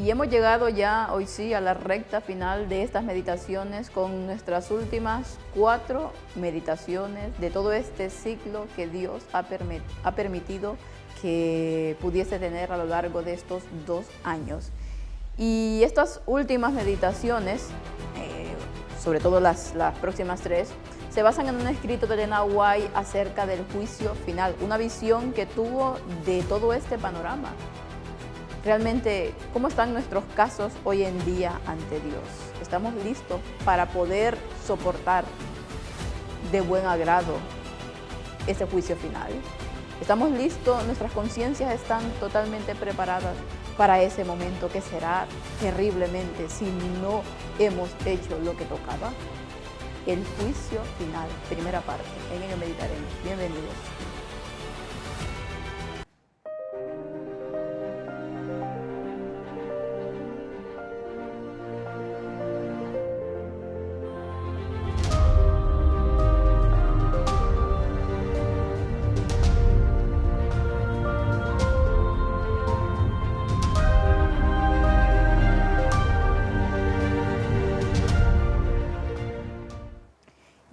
Y hemos llegado ya, hoy sí, a la recta final de estas meditaciones con nuestras últimas 4 meditaciones de todo este ciclo que Dios ha permitido que pudiese tener a lo largo de estos 2 años. Y estas últimas meditaciones, sobre todo las próximas 3, se basan en un escrito de Elena White acerca del juicio final, una visión que tuvo de todo este panorama. Realmente, ¿cómo están nuestros casos hoy en día ante Dios? ¿Estamos listos para poder soportar de buen agrado ese juicio final? ¿Estamos listos? ¿Nuestras conciencias están totalmente preparadas para ese momento que será terriblemente si no hemos hecho lo que tocaba? El juicio final, primera parte, en ello meditaremos. Bienvenidos.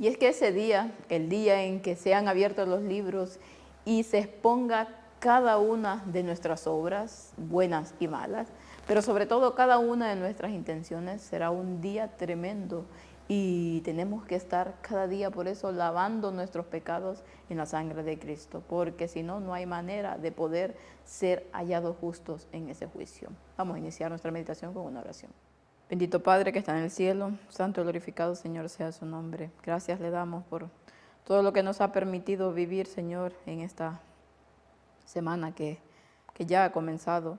Y es que ese día, el día en que sean abiertos los libros y se exponga cada una de nuestras obras, buenas y malas, pero sobre todo cada una de nuestras intenciones, será un día tremendo y tenemos que estar cada día por eso lavando nuestros pecados en la sangre de Cristo, porque si no, no hay manera de poder ser hallados justos en ese juicio. Vamos a iniciar nuestra meditación con una oración. Bendito Padre que está en el cielo, santo y glorificado Señor sea su nombre. Gracias le damos por todo lo que nos ha permitido vivir, Señor, en esta semana que ya ha comenzado.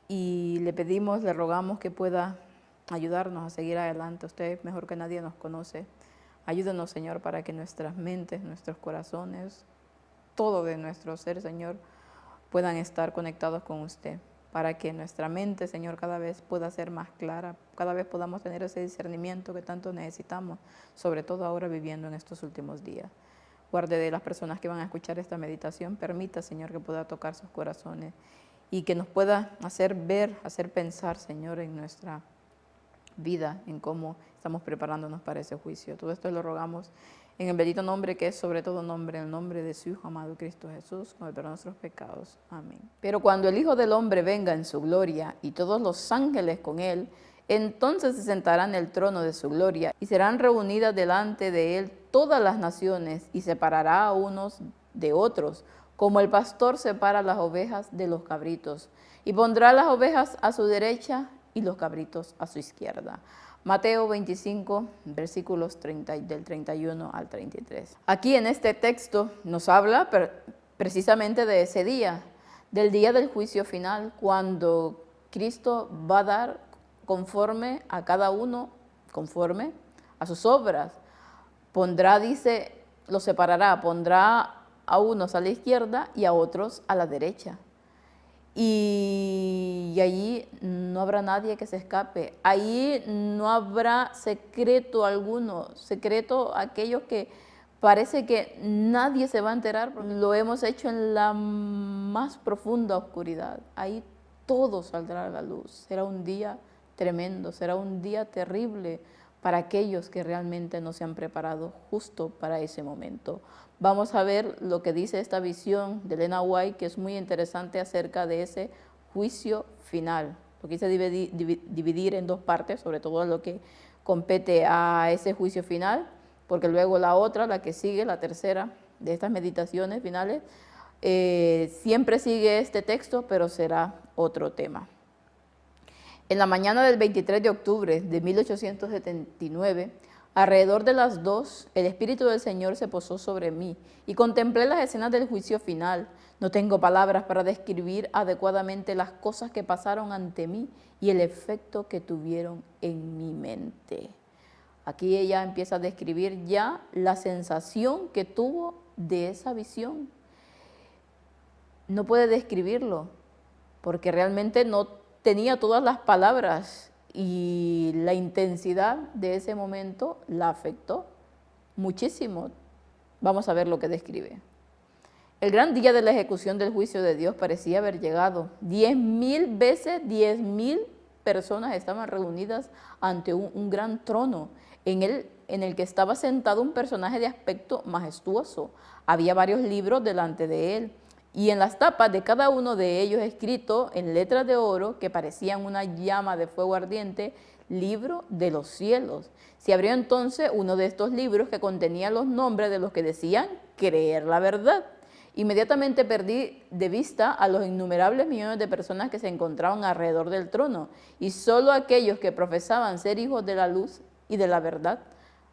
Y le pedimos, le rogamos que pueda ayudarnos a seguir adelante. Usted mejor que nadie nos conoce. Ayúdenos, Señor, para que nuestras mentes, nuestros corazones, todo de nuestro ser, Señor, puedan estar conectados con usted, para que nuestra mente, Señor, cada vez pueda ser más clara, cada vez podamos tener ese discernimiento que tanto necesitamos, sobre todo ahora viviendo en estos últimos días. Guarde de las personas que van a escuchar esta meditación, permita, Señor, que pueda tocar sus corazones y que nos pueda hacer ver, hacer pensar, Señor, en nuestra vida, en cómo estamos preparándonos para ese juicio. Todo esto lo rogamos en el bendito nombre que es sobre todo nombre, el nombre de su Hijo amado Cristo Jesús, con el perdón de nuestros pecados. Amén. Pero cuando el Hijo del Hombre venga en su gloria y todos los ángeles con él, entonces se sentará en el trono de su gloria y serán reunidas delante de él todas las naciones y separará a unos de otros, como el pastor separa las ovejas de los cabritos, y pondrá las ovejas a su derecha y los cabritos a su izquierda. Mateo 25, versículos del 31 al 33. Aquí en este texto nos habla precisamente de ese día, del día del juicio final, cuando Cristo va a dar conforme a cada uno, conforme a sus obras. Pondrá, dice, los separará, pondrá a unos a la izquierda y a otros a la derecha. Y allí no habrá nadie que se escape. Ahí no habrá secreto alguno, secreto aquellos que parece que nadie se va a enterar porque lo hemos hecho en la más profunda oscuridad. Ahí todo saldrá a la luz. Será un día tremendo, será un día terrible para aquellos que realmente no se han preparado justo para ese momento. Vamos a ver lo que dice esta visión de Elena White, que es muy interesante acerca de ese juicio final. Lo quise dividir en 2 partes, sobre todo lo que compete a ese juicio final, porque luego la otra, la que sigue, la tercera de estas meditaciones finales, siempre sigue este texto, pero será otro tema. En la mañana del 23 de octubre de 1879, alrededor de las 2, el Espíritu del Señor se posó sobre mí y contemplé las escenas del juicio final. No tengo palabras para describir adecuadamente las cosas que pasaron ante mí y el efecto que tuvieron en mi mente. Aquí ella empieza a describir ya la sensación que tuvo de esa visión. No puede describirlo porque realmente no tenía todas las palabras y la intensidad de ese momento la afectó muchísimo. Vamos a ver lo que describe. El gran día de la ejecución del juicio de Dios parecía haber llegado. 10.000 veces 10.000 personas estaban reunidas ante un gran trono en el que estaba sentado un personaje de aspecto majestuoso. Había varios libros delante de él, y en las tapas de cada uno de ellos escrito en letras de oro que parecían una llama de fuego ardiente, libro de los cielos. Se abrió entonces uno de estos libros que contenía los nombres de los que decían creer la verdad. Inmediatamente perdí de vista a los innumerables millones de personas que se encontraban alrededor del trono, y solo aquellos que profesaban ser hijos de la luz y de la verdad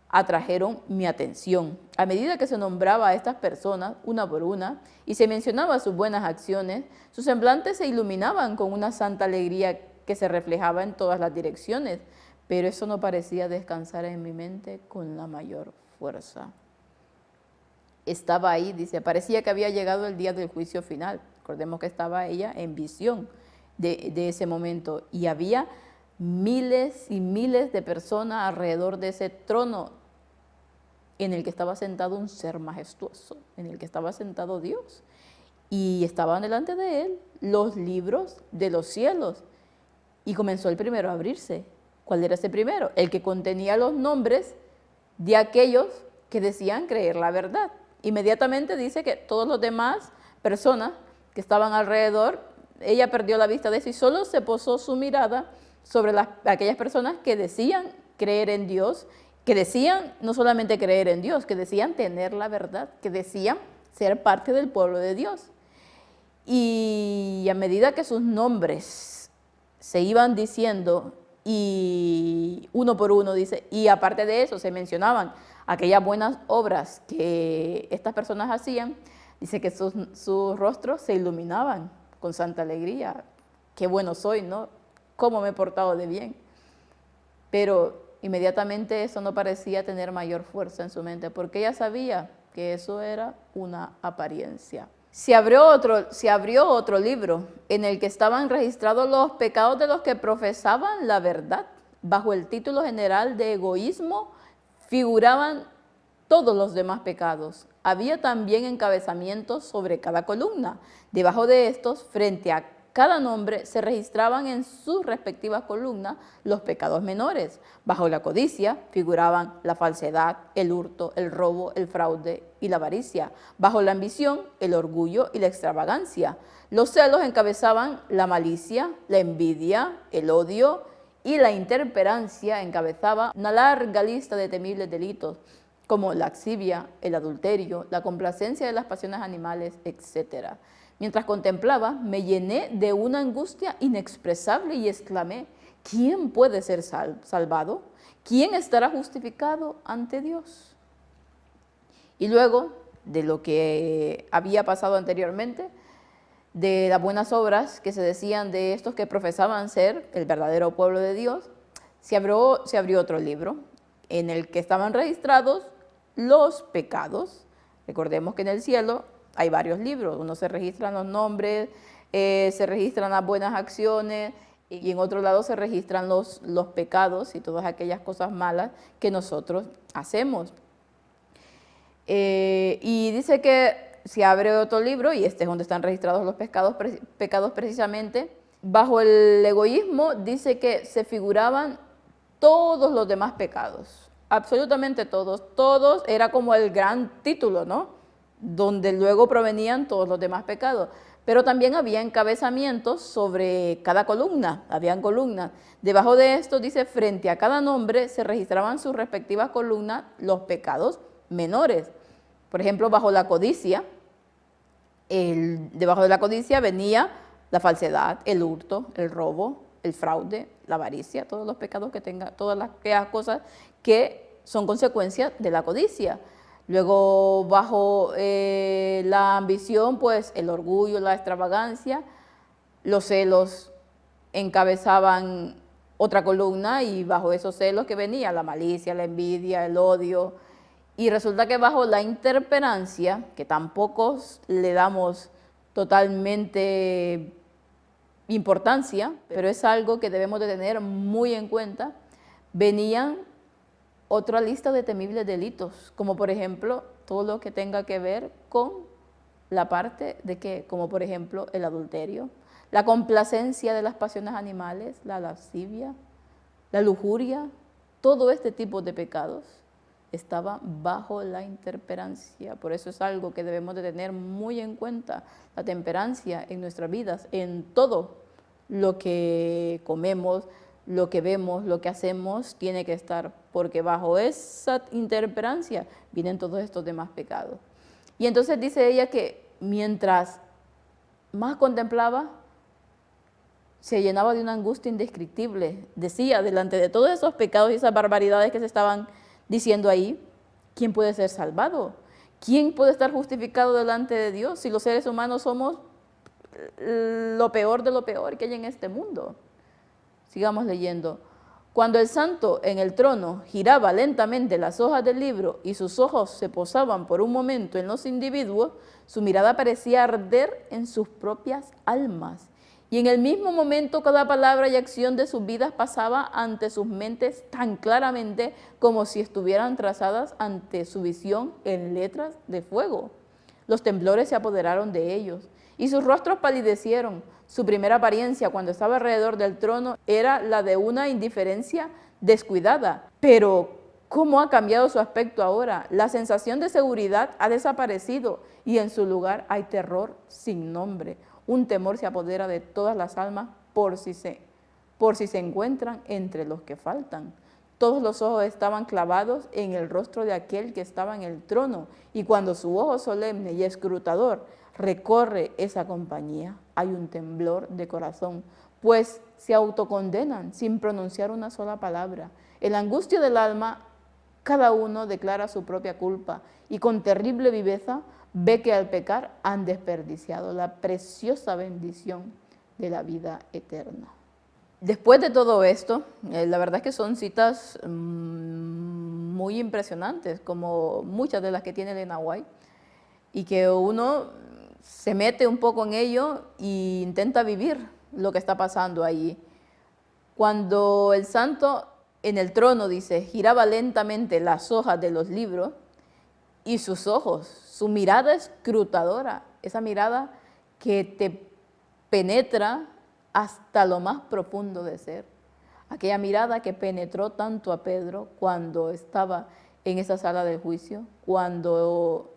atrajeron mi atención. A medida que se nombraba a estas personas una por una y se mencionaba sus buenas acciones, sus semblantes se iluminaban con una santa alegría que se reflejaba en todas las direcciones, pero eso no parecía descansar en mi mente con la mayor fuerza. Estaba ahí, dice, parecía que había llegado el día del juicio final. Recordemos que estaba ella en visión de ese momento, y había miles y miles de personas alrededor de ese trono en el que estaba sentado un ser majestuoso, en el que estaba sentado Dios, y estaban delante de él los libros de los cielos, y comenzó el primero a abrirse. ¿Cuál era ese primero? El que contenía los nombres de aquellos que decían creer la verdad. Inmediatamente dice que todos los demás personas que estaban alrededor, ella perdió la vista de eso y solo se posó su mirada sobre aquellas personas que decían creer en Dios, que decían no solamente creer en Dios, que decían tener la verdad, que decían ser parte del pueblo de Dios. Y a medida que sus nombres se iban diciendo, y uno por uno dice, y aparte de eso se mencionaban aquellas buenas obras que estas personas hacían, dice que sus rostros se iluminaban con santa alegría. Qué bueno soy, ¿no? Cómo me he portado de bien. Pero inmediatamente eso no parecía tener mayor fuerza en su mente, porque ella sabía que eso era una apariencia. Se abrió otro libro en el que estaban registrados los pecados de los que profesaban la verdad. Bajo el título general de egoísmo figuraban todos los demás pecados. Había también encabezamientos sobre cada columna. Debajo de estos, frente a cada nombre, se registraban en sus respectivas columnas los pecados menores. Bajo la codicia figuraban la falsedad, el hurto, el robo, el fraude y la avaricia. Bajo la ambición, el orgullo y la extravagancia. Los celos encabezaban la malicia, la envidia, el odio, y la intemperancia encabezaba una larga lista de temibles delitos, como la lascivia, el adulterio, la complacencia de las pasiones animales, etc. Mientras contemplaba, me llené de una angustia inexpresable y exclamé, ¿quién puede ser salvado? ¿Quién estará justificado ante Dios? Y luego de lo que había pasado anteriormente, de las buenas obras que se decían de estos que profesaban ser el verdadero pueblo de Dios, se abrió otro libro en el que estaban registrados los pecados. Recordemos que en el cielo hay varios libros, uno se registran los nombres, se registran las buenas acciones, y en otro lado se registran los pecados y todas aquellas cosas malas que nosotros hacemos. Y dice que se abre otro libro, y este es donde están registrados los pecados precisamente. Bajo el egoísmo dice que se figuraban todos los demás pecados, absolutamente todos era como el gran título, ¿no? Donde luego provenían todos los demás pecados. Pero también había encabezamientos sobre cada columna, habían columnas. Debajo de esto dice, frente a cada nombre se registraban sus respectivas columnas los pecados menores. Por ejemplo, bajo la codicia, debajo de la codicia venía la falsedad, el hurto, el robo, el fraude, la avaricia, todos los pecados que tenga, todas aquellas cosas que son consecuencias de la codicia. Luego, bajo la ambición, pues el orgullo, la extravagancia, los celos encabezaban otra columna, y bajo esos celos que venía la malicia, la envidia, el odio. Y resulta que bajo la intemperancia, que tampoco le damos totalmente importancia, pero es algo que debemos de tener muy en cuenta, venían otra lista de temibles delitos, como por ejemplo todo lo que tenga que ver con la parte de que, como por ejemplo el adulterio, la complacencia de las pasiones animales, la lascivia, la lujuria, todo este tipo de pecados estaba bajo la intemperancia. Por eso es algo que debemos de tener muy en cuenta, la temperancia en nuestras vidas, en todo lo que comemos, lo que vemos, lo que hacemos, tiene que estar, porque bajo esa intemperancia vienen todos estos demás pecados. Y entonces dice ella que mientras más contemplaba, se llenaba de una angustia indescriptible. Decía, delante de todos esos pecados y esas barbaridades que se estaban diciendo ahí, ¿quién puede ser salvado? ¿Quién puede estar justificado delante de Dios si los seres humanos somos lo peor de lo peor que hay en este mundo? Sigamos leyendo. Cuando el santo en el trono giraba lentamente las hojas del libro y sus ojos se posaban por un momento en los individuos, su mirada parecía arder en sus propias almas. Y en el mismo momento cada palabra y acción de sus vidas pasaba ante sus mentes tan claramente como si estuvieran trazadas ante su visión en letras de fuego. Los temblores se apoderaron de ellos y sus rostros palidecieron. Su primera apariencia cuando estaba alrededor del trono era la de una indiferencia descuidada. Pero ¿cómo ha cambiado su aspecto ahora? La sensación de seguridad ha desaparecido y en su lugar hay terror sin nombre. Un temor se apodera de todas las almas por si se encuentran entre los que faltan. Todos los ojos estaban clavados en el rostro de aquel que estaba en el trono, y cuando su ojo solemne y escrutador recorre esa compañía, hay un temblor de corazón, pues se autocondenan sin pronunciar una sola palabra. En la angustia del alma, cada uno declara su propia culpa, y con terrible viveza ve que al pecar han desperdiciado la preciosa bendición de la vida eterna. Después de todo esto, la verdad es que son citas muy impresionantes, como muchas de las que tiene Elena White, y que uno se mete un poco en ello e intenta vivir lo que está pasando ahí. Cuando el santo en el trono, dice, giraba lentamente las hojas de los libros, y sus ojos, su mirada escrutadora, esa mirada que te penetra hasta lo más profundo de ser. Aquella mirada que penetró tanto a Pedro cuando estaba en esa sala del juicio, cuando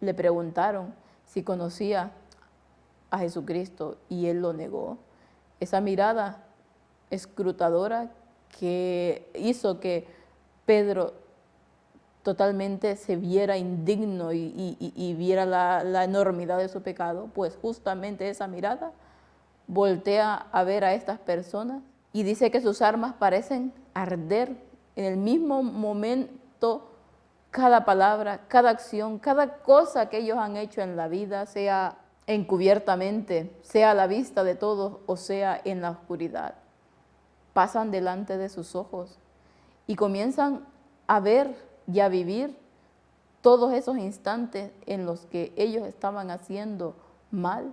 le preguntaron si conocía a Jesucristo y él lo negó. Esa mirada escrutadora que hizo que Pedro totalmente se viera indigno y viera la enormidad de su pecado, pues justamente esa mirada voltea a ver a estas personas y dice que sus almas parecen arder en el mismo momento. Cada palabra, cada acción, cada cosa que ellos han hecho en la vida, sea encubiertamente, sea a la vista de todos o sea en la oscuridad, pasan delante de sus ojos y comienzan a ver y a vivir todos esos instantes en los que ellos estaban haciendo mal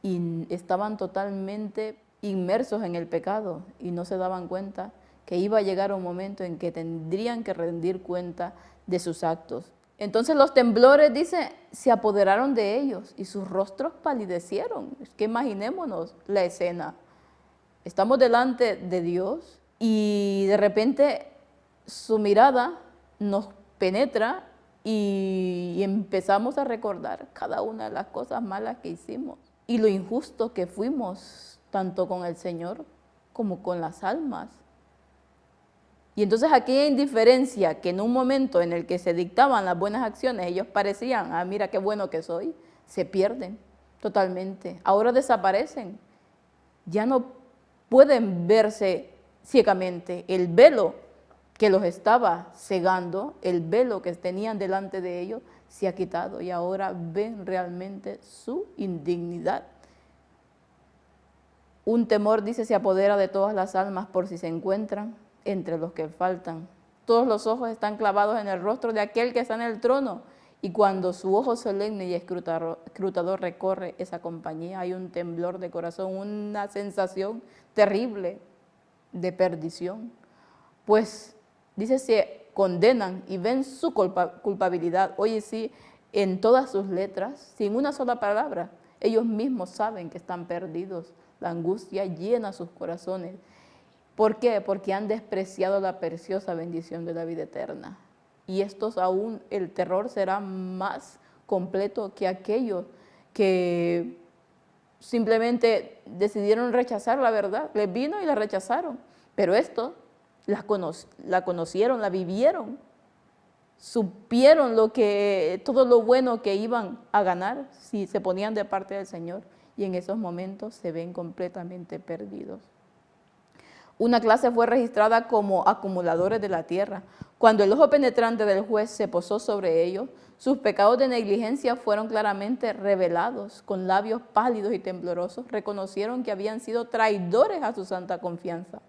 y estaban totalmente inmersos en el pecado y no se daban cuenta que iba a llegar un momento en que tendrían que rendir cuenta de sus actos. Entonces los temblores, dice, se apoderaron de ellos y sus rostros palidecieron. Es que imaginémonos la escena. Estamos delante de Dios y de repente su mirada nos penetra y empezamos a recordar cada una de las cosas malas que hicimos y lo injusto que fuimos, tanto con el Señor como con las almas. Y entonces aquella indiferencia que en un momento en el que se dictaban las buenas acciones, ellos parecían, ah, mira qué bueno que soy, se pierden totalmente. Ahora desaparecen, ya no pueden verse ciegamente. El velo que los estaba cegando, el velo que tenían delante de ellos, se ha quitado y ahora ven realmente su indignidad. Un temor, dice, se apodera de todas las almas por si se encuentran entre los que faltan. Todos los ojos están clavados en el rostro de aquel que está en el trono, y cuando su ojo solemne y escrutador recorre esa compañía, hay un temblor de corazón, una sensación terrible de perdición. Pues, dice, se condenan y ven su culpabilidad. Oye, sí, en todas sus letras, sin una sola palabra. Ellos mismos saben que están perdidos. La angustia llena sus corazones. ¿Por qué? Porque han despreciado la preciosa bendición de la vida eterna. Y estos aún, el terror será más completo que aquellos que simplemente decidieron rechazar la verdad. Les vino y la rechazaron. Pero estos la conocieron, la vivieron. Supieron todo lo bueno que iban a ganar si se ponían de parte del Señor, y en esos momentos se ven completamente perdidos. Una clase fue registrada como acumuladores de la tierra. Cuando el ojo penetrante del juez se posó sobre ellos, sus pecados de negligencia fueron claramente revelados. Con labios pálidos y temblorosos reconocieron que habían sido traidores a su santa confianza.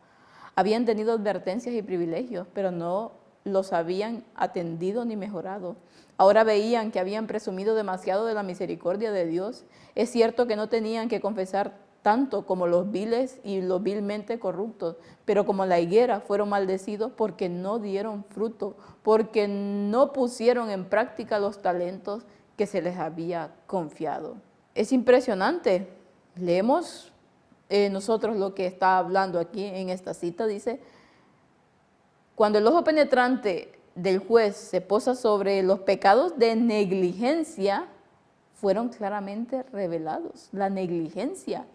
Habían tenido advertencias y privilegios, pero no los habían atendido ni mejorado. Ahora veían que habían presumido demasiado de la misericordia de Dios. Es cierto que no tenían que confesar tanto como los viles y los vilmente corruptos, pero como la higuera fueron maldecidos porque no dieron fruto, porque no pusieron en práctica los talentos que se les había confiado. Es impresionante. Leemos nosotros lo que está hablando aquí en esta cita. Dice: cuando el ojo penetrante del juez se posa sobre los pecados de negligencia, fueron claramente revelados. La negligencia.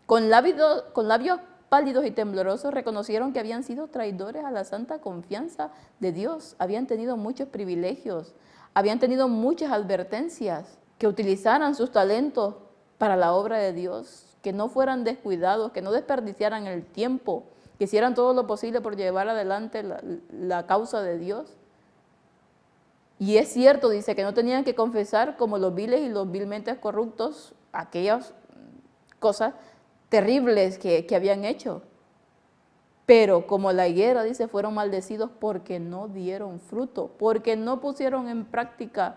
Con labios pálidos y temblorosos reconocieron que habían sido traidores a la santa confianza de Dios. Habían tenido muchos privilegios, habían tenido muchas advertencias, que utilizaran sus talentos para la obra de Dios, que no fueran descuidados, que no desperdiciaran el tiempo, que hicieran todo lo posible por llevar adelante la causa de Dios. Y es cierto, dice, que no tenían que confesar como los viles y los vilmente corruptos aquellas cosas terribles que habían hecho. Pero como la higuera, dice, fueron maldecidos porque no dieron fruto, porque no pusieron en práctica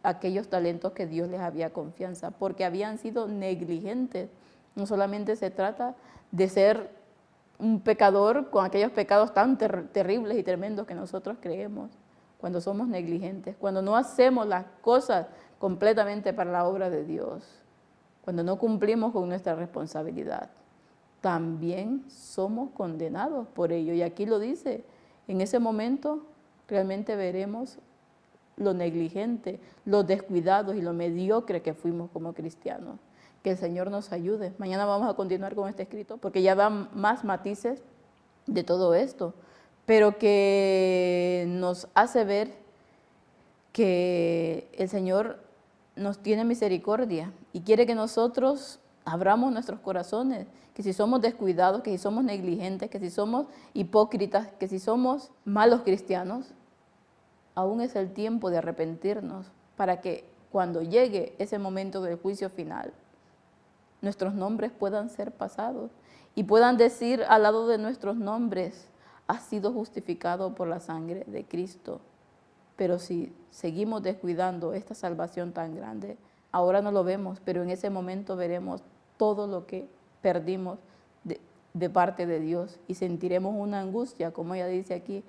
aquellos talentos que Dios les había confianza, porque habían sido negligentes. No solamente se trata de ser un pecador con aquellos pecados tan terribles y tremendos que nosotros creemos, cuando somos negligentes, cuando no hacemos las cosas completamente para la obra de Dios, cuando no cumplimos con nuestra responsabilidad, también somos condenados por ello. Y aquí lo dice, en ese momento realmente veremos lo negligente, los descuidados y lo mediocre que fuimos como cristianos. Que el Señor nos ayude. Mañana vamos a continuar con este escrito porque ya da más matices de todo esto, pero que nos hace ver que el Señor nos tiene misericordia y quiere que nosotros abramos nuestros corazones, que si somos descuidados, que si somos negligentes, que si somos hipócritas, que si somos malos cristianos, aún es el tiempo de arrepentirnos para que cuando llegue ese momento del juicio final, nuestros nombres puedan ser pasados y puedan decir al lado de nuestros nombres: ha sido justificado por la sangre de Cristo. Pero si seguimos descuidando esta salvación tan grande, ahora no lo vemos, pero en ese momento veremos todo lo que perdimos de parte de Dios y sentiremos una angustia, como ella dice aquí,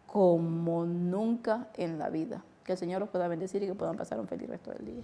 como nunca en la vida. Que el Señor los pueda bendecir y que puedan pasar un feliz resto del día.